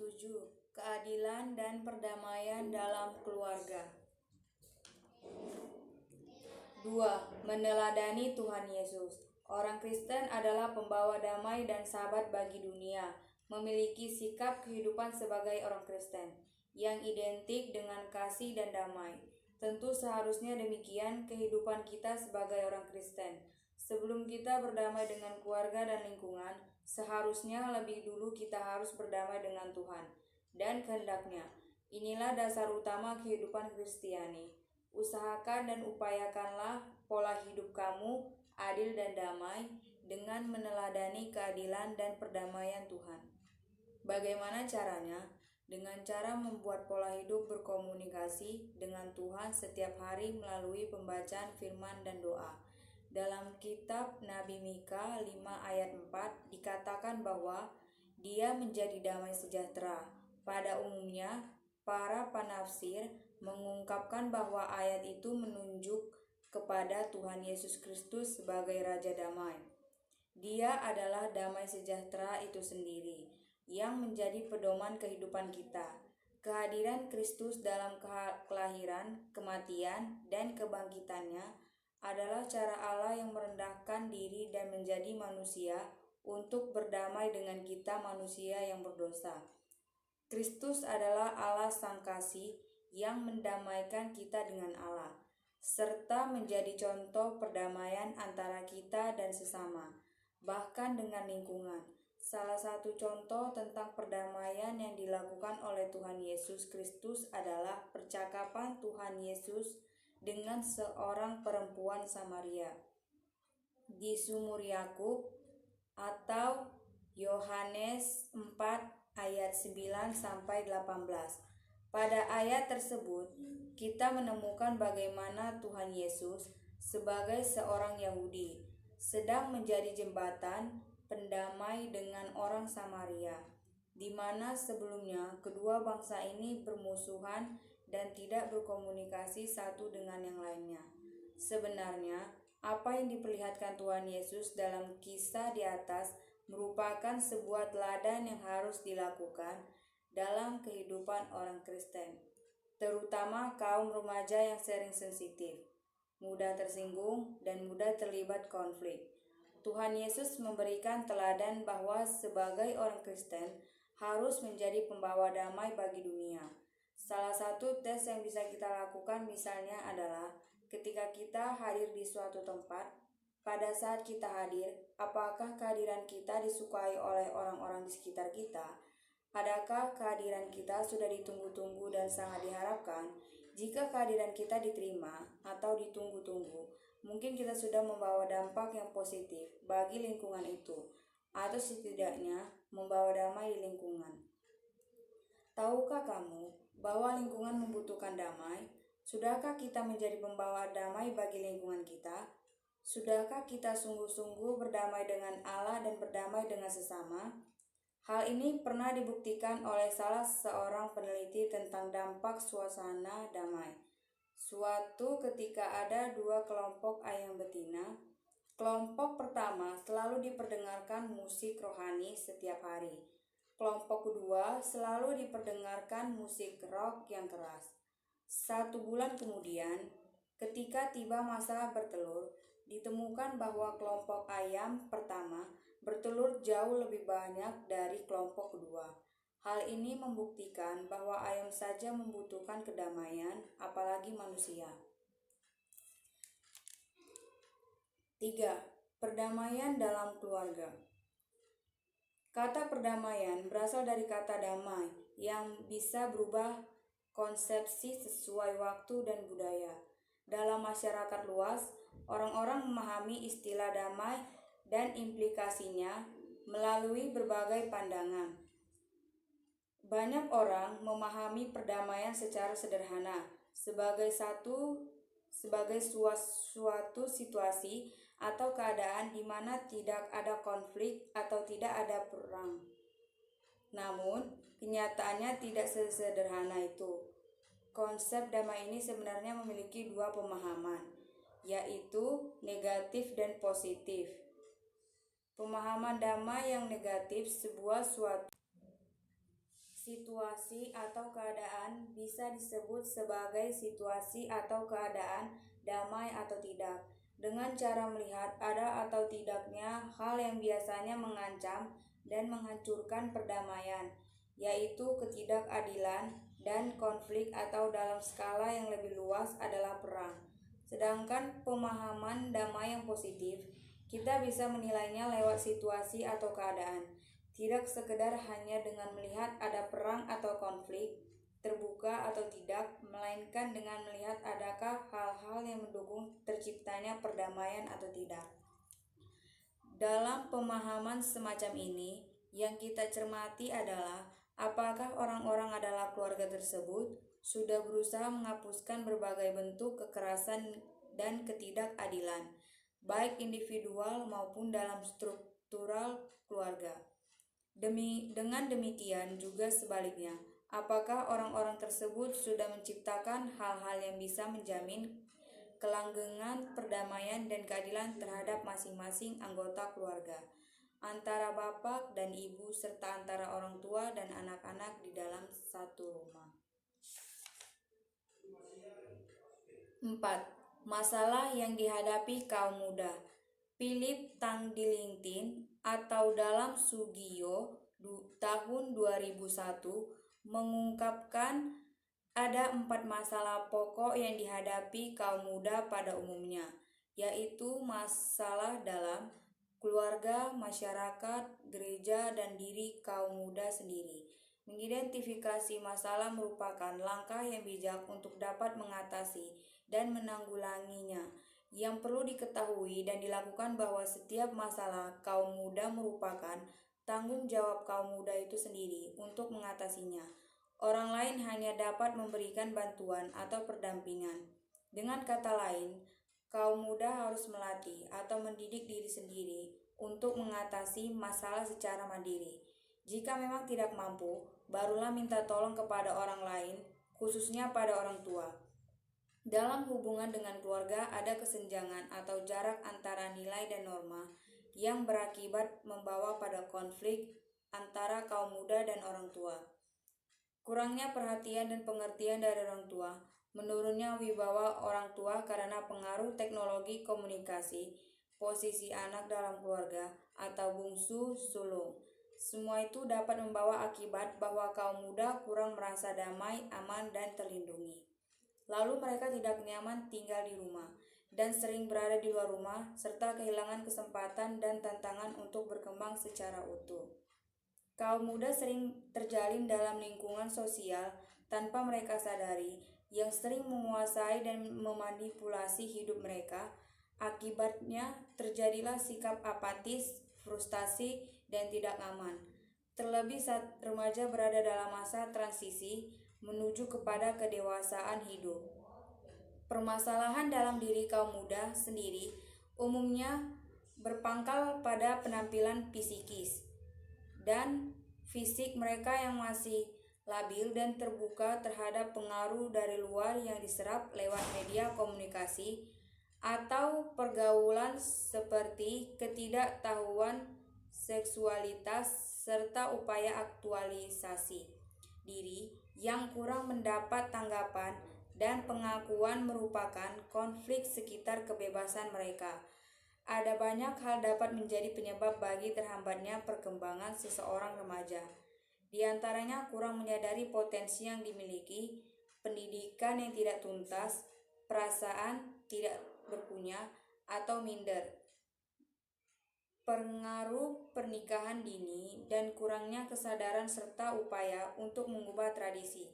7. Keadilan dan perdamaian dalam keluarga. 2. Meneladani Tuhan Yesus. Orang Kristen adalah pembawa damai dan sahabat bagi dunia, memiliki sikap kehidupan sebagai orang Kristen yang identik dengan kasih dan damai. Tentu seharusnya demikian kehidupan kita sebagai orang Kristen. Sebelum kita berdamai dengan keluarga dan lingkungan, seharusnya lebih dulu kita harus berdamai dengan Tuhan dan kehendaknya. Inilah dasar utama kehidupan Kristiani. Usahakan dan upayakanlah pola hidup kamu adil dan damai dengan meneladani keadilan dan perdamaian Tuhan. Bagaimana caranya? Dengan cara membuat pola hidup berkomunikasi dengan Tuhan setiap hari melalui pembacaan firman dan doa. Dalam kitab Nabi Mika 5 ayat 4 dikatakan bahwa Dia menjadi damai sejahtera. Pada umumnya, para penafsir mengungkapkan bahwa ayat itu menunjuk kepada Tuhan Yesus Kristus sebagai Raja Damai. Dia adalah damai sejahtera itu sendiri yang menjadi pedoman kehidupan kita. Kehadiran Kristus dalam kelahiran, kematian, dan kebangkitannya adalah cara Allah yang merendahkan diri dan menjadi manusia untuk berdamai dengan kita manusia yang berdosa. Kristus adalah Allah Sang Kasih yang mendamaikan kita dengan Allah, serta menjadi contoh perdamaian antara kita dan sesama, bahkan dengan lingkungan. Salah satu contoh tentang perdamaian yang dilakukan oleh Tuhan Yesus Kristus adalah percakapan Tuhan Yesus dengan seorang perempuan Samaria di sumur Yakub atau Yohanes 4 ayat 9 sampai 18. Pada ayat tersebut, kita menemukan bagaimana Tuhan Yesus sebagai seorang Yahudi sedang menjadi jembatan pendamai dengan orang Samaria, di mana sebelumnya kedua bangsa ini bermusuhan dan tidak berkomunikasi satu dengan yang lainnya. Sebenarnya, apa yang diperlihatkan Tuhan Yesus dalam kisah di atas merupakan sebuah teladan yang harus dilakukan dalam kehidupan orang Kristen, terutama kaum remaja yang sering sensitif, mudah tersinggung, dan mudah terlibat konflik. Tuhan Yesus memberikan teladan bahwa sebagai orang Kristen harus menjadi pembawa damai bagi dunia. Salah satu tes yang bisa kita lakukan misalnya adalah ketika kita hadir di suatu tempat. Pada saat kita hadir, apakah kehadiran kita disukai oleh orang-orang di sekitar kita? Adakah kehadiran kita sudah ditunggu-tunggu dan sangat diharapkan? Jika kehadiran kita diterima atau ditunggu-tunggu, mungkin kita sudah membawa dampak yang positif bagi lingkungan itu, atau setidaknya membawa damai di lingkungan. Tahukah kamu bahwa lingkungan membutuhkan damai? Sudahkah kita menjadi pembawa damai bagi lingkungan kita? Sudahkah kita sungguh-sungguh berdamai dengan Allah dan berdamai dengan sesama? Hal ini pernah dibuktikan oleh salah seorang peneliti tentang dampak suasana damai. Suatu ketika ada dua kelompok ayam betina. Kelompok pertama selalu diperdengarkan musik rohani setiap hari. Kelompok kedua selalu diperdengarkan musik rock yang keras. 1 bulan kemudian, ketika tiba masa bertelur, ditemukan bahwa kelompok ayam pertama bertelur jauh lebih banyak dari kelompok kedua. Hal ini membuktikan bahwa ayam saja membutuhkan kedamaian, apalagi manusia. 3. Perdamaian dalam keluarga. Kata perdamaian berasal dari kata damai yang bisa berubah konsepsi sesuai waktu dan budaya. Dalam masyarakat luas, orang-orang memahami istilah damai dan implikasinya melalui berbagai pandangan. Banyak orang memahami perdamaian secara sederhana sebagai suatu situasi atau keadaan di mana tidak ada konflik atau tidak ada perang. Namun, kenyataannya tidak sesederhana itu. Konsep damai ini sebenarnya memiliki dua pemahaman, yaitu negatif dan positif. Pemahaman damai yang negatif sebuah suatu Situasi atau keadaan bisa disebut sebagai situasi atau keadaan damai atau tidak, dengan cara melihat ada atau tidaknya hal yang biasanya mengancam dan menghancurkan perdamaian, yaitu ketidakadilan dan konflik, atau dalam skala yang lebih luas adalah perang. Sedangkan pemahaman damai yang positif, kita bisa menilainya lewat situasi atau keadaan, tidak sekedar hanya dengan melihat ada perang atau konflik, terbuka atau tidak, melainkan dengan melihat adakah hal-hal yang mendukung terciptanya perdamaian atau tidak. Dalam pemahaman semacam ini, yang kita cermati adalah apakah orang-orang adalah keluarga tersebut sudah berusaha menghapuskan berbagai bentuk kekerasan dan ketidakadilan, baik individual maupun dalam struktural keluarga. Dengan demikian juga sebaliknya, apakah orang-orang tersebut sudah menciptakan hal-hal yang bisa menjamin kelanggengan perdamaian dan keadilan terhadap masing-masing anggota keluarga, antara bapak dan ibu, serta antara orang tua dan anak-anak di dalam satu rumah. 4. Masalah yang dihadapi kaum muda. Philip Tangdilintin atau dalam Sugio tahun 2001 mengungkapkan ada 4 masalah pokok yang dihadapi kaum muda pada umumnya, yaitu masalah dalam keluarga, masyarakat, gereja, dan diri kaum muda sendiri. Mengidentifikasi masalah merupakan langkah yang bijak untuk dapat mengatasi dan menanggulanginya. Yang perlu diketahui dan dilakukan bahwa setiap masalah kaum muda merupakan tanggung jawab kaum muda itu sendiri untuk mengatasinya. Orang lain hanya dapat memberikan bantuan atau pendampingan. Dengan kata lain, kaum muda harus melatih atau mendidik diri sendiri untuk mengatasi masalah secara mandiri. Jika memang tidak mampu, barulah minta tolong kepada orang lain, khususnya pada orang tua. Dalam hubungan dengan keluarga ada kesenjangan atau jarak antara nilai dan norma yang berakibat membawa pada konflik antara kaum muda dan orang tua. Kurangnya perhatian dan pengertian dari orang tua, menurunnya wibawa orang tua karena pengaruh teknologi komunikasi, posisi anak dalam keluarga, atau bungsu sulung. Semua itu dapat membawa akibat bahwa kaum muda kurang merasa damai, aman, dan terlindungi. Lalu mereka tidak nyaman tinggal di rumah dan sering berada di luar rumah, serta kehilangan kesempatan dan tantangan untuk berkembang secara utuh. Kaum muda sering terjalin dalam lingkungan sosial tanpa mereka sadari, yang sering menguasai dan memanipulasi hidup mereka. Akibatnya terjadilah sikap apatis, frustasi, dan tidak aman. Terlebih saat remaja berada dalam masa transisi menuju kepada kedewasaan hidup. Permasalahan dalam diri kaum muda sendiri umumnya berpangkal pada penampilan psikis dan fisik mereka yang masih labil dan terbuka terhadap pengaruh dari luar yang diserap lewat media komunikasi atau pergaulan, seperti ketidaktahuan seksualitas serta upaya aktualisasi diri yang kurang mendapat tanggapan dan pengakuan merupakan konflik sekitar kebebasan mereka. Ada banyak hal dapat menjadi penyebab bagi terhambatnya perkembangan seseorang remaja. Di antaranya kurang menyadari potensi yang dimiliki, pendidikan yang tidak tuntas, perasaan tidak berpunya atau minder, pengaruh pernikahan dini, dan kurangnya kesadaran serta upaya untuk mengubah tradisi.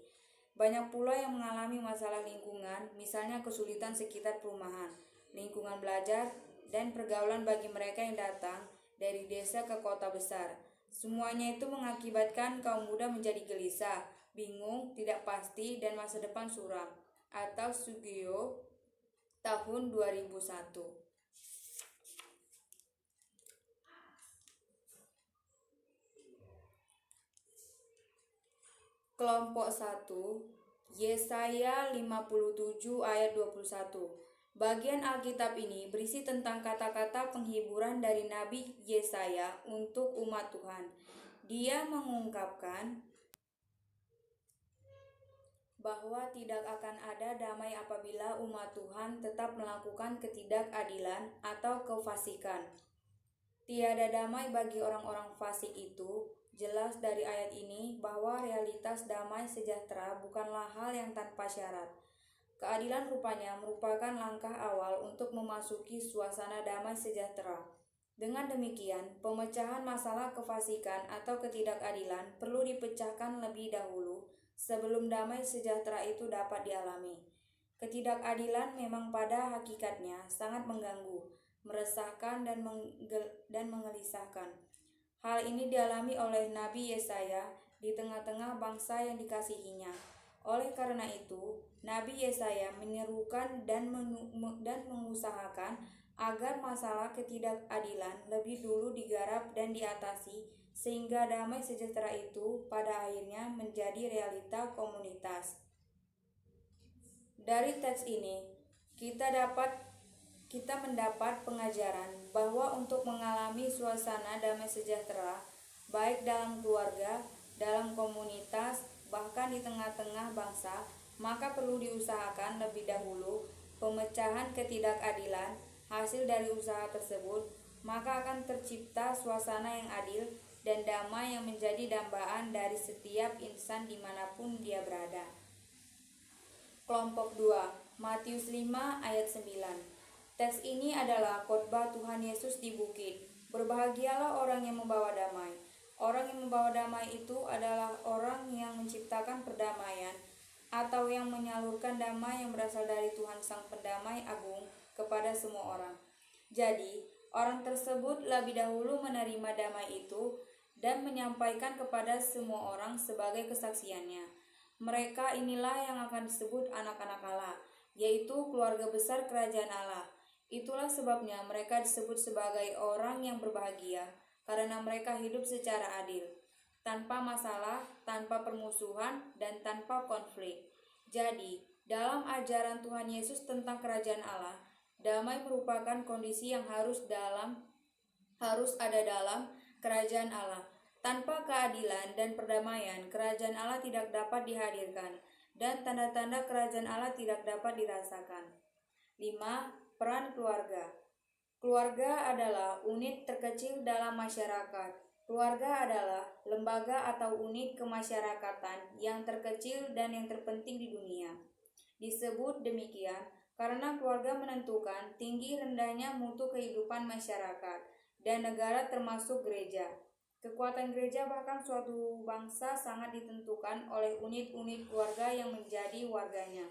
Banyak pula yang mengalami masalah lingkungan, misalnya kesulitan sekitar perumahan, lingkungan belajar, dan pergaulan bagi mereka yang datang dari desa ke kota besar. Semuanya itu mengakibatkan kaum muda menjadi gelisah, bingung, tidak pasti, dan masa depan suram. Atau Sugio tahun 2001. Kelompok 1, Yesaya 57 ayat 21. Bagian Alkitab ini berisi tentang kata-kata penghiburan dari Nabi Yesaya untuk umat Tuhan. Dia mengungkapkan bahwa tidak akan ada damai apabila umat Tuhan tetap melakukan ketidakadilan atau kefasikan. Tiada damai bagi orang-orang fasik itu. Jelas dari ayat ini bahwa realitas damai sejahtera bukanlah hal yang tanpa syarat. Keadilan rupanya merupakan langkah awal untuk memasuki suasana damai sejahtera. Dengan demikian, pemecahan masalah kefasikan atau ketidakadilan perlu dipecahkan lebih dahulu sebelum damai sejahtera itu dapat dialami. Ketidakadilan memang pada hakikatnya sangat mengganggu, meresahkan dan mengelisahkan. Hal ini dialami oleh Nabi Yesaya di tengah-tengah bangsa yang dikasihinya. Oleh karena itu, Nabi Yesaya menyerukan dan mengusahakan agar masalah ketidakadilan lebih dulu digarap dan diatasi, sehingga damai sejahtera itu pada akhirnya menjadi realita komunitas. Dari teks ini, kita mendapat pengajaran bahwa untuk mengalami suasana damai sejahtera, baik dalam keluarga, dalam komunitas, bahkan di tengah-tengah bangsa, maka perlu diusahakan lebih dahulu pemecahan ketidakadilan. Hasil dari usaha tersebut, maka akan tercipta suasana yang adil dan damai yang menjadi dambaan dari setiap insan dimanapun dia berada. Kelompok 2, Matius 5 ayat 9. Teks ini adalah khotbah Tuhan Yesus di bukit. Berbahagialah orang yang membawa damai. Orang yang membawa damai itu adalah orang yang menciptakan perdamaian atau yang menyalurkan damai yang berasal dari Tuhan Sang Pendamai Agung kepada semua orang. Jadi, orang tersebut lebih dahulu menerima damai itu dan menyampaikan kepada semua orang sebagai kesaksiannya. Mereka inilah yang akan disebut anak-anak Allah, yaitu keluarga besar kerajaan Allah. Itulah sebabnya mereka disebut sebagai orang yang berbahagia, karena mereka hidup secara adil, tanpa masalah, tanpa permusuhan, dan tanpa konflik. Jadi, dalam ajaran Tuhan Yesus tentang kerajaan Allah, damai merupakan kondisi yang harus ada dalam kerajaan Allah. Tanpa keadilan dan perdamaian, kerajaan Allah tidak dapat dihadirkan, dan tanda-tanda kerajaan Allah tidak dapat dirasakan. 5. Peran keluarga. Keluarga adalah unit terkecil dalam masyarakat. Keluarga adalah lembaga atau unit kemasyarakatan yang terkecil dan yang terpenting di dunia. Disebut demikian karena keluarga menentukan tinggi rendahnya mutu kehidupan masyarakat dan negara termasuk gereja. Kekuatan gereja bahkan suatu bangsa sangat ditentukan oleh unit-unit keluarga yang menjadi warganya.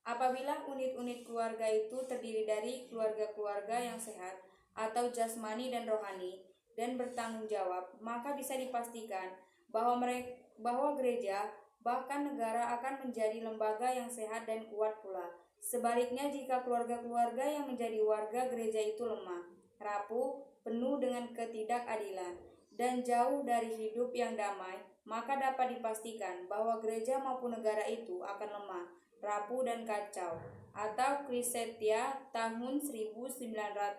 Apabila unit-unit keluarga itu terdiri dari keluarga-keluarga yang sehat atau jasmani dan rohani dan bertanggung jawab, maka bisa dipastikan bahwa gereja bahkan negara akan menjadi lembaga yang sehat dan kuat pula. Sebaliknya, jika keluarga-keluarga yang menjadi warga gereja itu lemah, rapuh, penuh dengan ketidakadilan, dan jauh dari hidup yang damai, maka dapat dipastikan bahwa gereja maupun negara itu akan lemah, rapuh dan kacau. Atau Krisetia tahun 1999.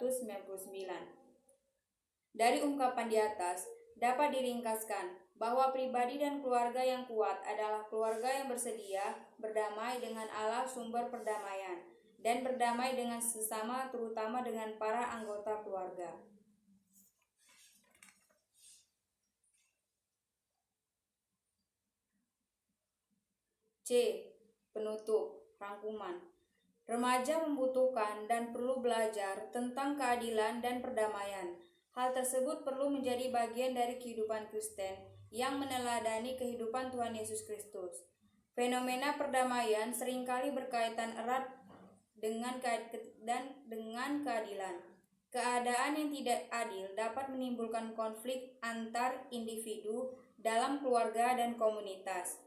Dari ungkapan di atas dapat diringkaskan bahwa pribadi dan keluarga yang kuat adalah keluarga yang bersedia berdamai dengan Allah sumber perdamaian dan berdamai dengan sesama, terutama dengan para anggota keluarga. C. Penutup, rangkuman. Remaja membutuhkan dan perlu belajar tentang keadilan dan perdamaian. Hal tersebut perlu menjadi bagian dari kehidupan Kristen yang meneladani kehidupan Tuhan Yesus Kristus. Fenomena perdamaian seringkali berkaitan erat dengan keadilan. Keadaan yang tidak adil dapat menimbulkan konflik antar individu dalam keluarga dan komunitas.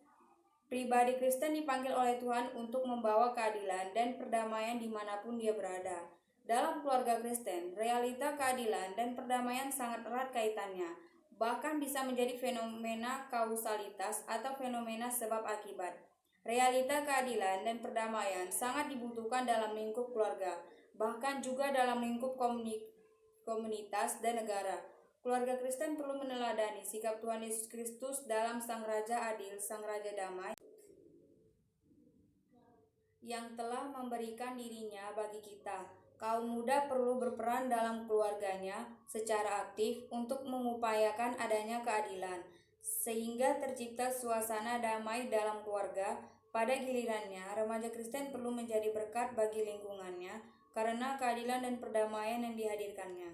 Pribadi Kristen dipanggil oleh Tuhan untuk membawa keadilan dan perdamaian dimanapun dia berada. Dalam keluarga Kristen, realita keadilan dan perdamaian sangat erat kaitannya, bahkan bisa menjadi fenomena kausalitas atau fenomena sebab akibat. Realita keadilan dan perdamaian sangat dibutuhkan dalam lingkup keluarga, bahkan juga dalam lingkup komunitas dan negara. Keluarga Kristen perlu meneladani sikap Tuhan Yesus Kristus dalam Sang Raja Adil, Sang Raja Damai. yang telah memberikan dirinya bagi kita. Kaum muda perlu berperan dalam keluarganya secara aktif untuk mengupayakan adanya keadilan, sehingga tercipta suasana damai dalam keluarga. Pada gilirannya, remaja Kristen perlu menjadi berkat bagi lingkungannya karena keadilan dan perdamaian yang dihadirkannya.